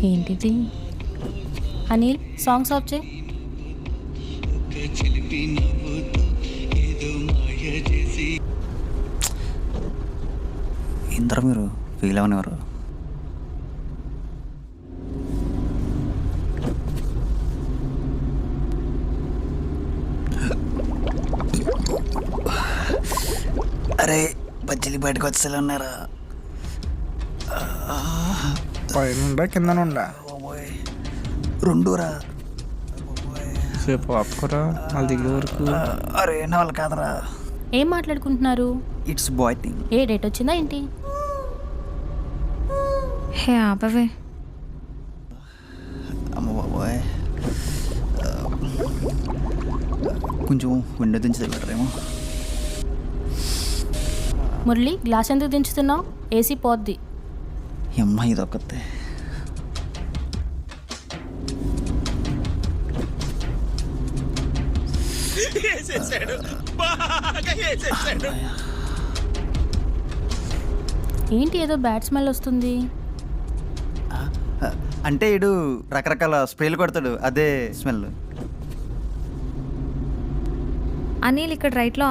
ఏంటిది? Anil songs of చేయి. ఇందరూ మీరు ఫీల్ అవనివారు. అరే బజ్జీలు బయటకు వచ్చేలా ఉన్నారా? పైన కిందనుండా రెండురా. సేపు ఆపుకోరా మళ్ళీ దిగే వరకు. అరే నా వాళ్ళు కాదరా. ఏం మాట్లాడుకుంటున్నారు? It's bye thing. A date వచ్చిందా ఏంటి? హే ఆపవే. అమ్మ బాబోయ్, కొంచెం విండో దించితే బెటరేమో. మురళి గ్లాస్ ఎందుకు దించుతున్నావు? ఏసీ పోద్ది. అమ్మ ఇది ఒక్కతే. ఏంటి ఏదో బ్యాడ్ స్మెల్ వస్తుంది? అంటే ఇడు రకరకాల స్ప్రేలు కొడతాడు, అదే స్మెల్. అనిల్ ఇక్కడ రైట్లో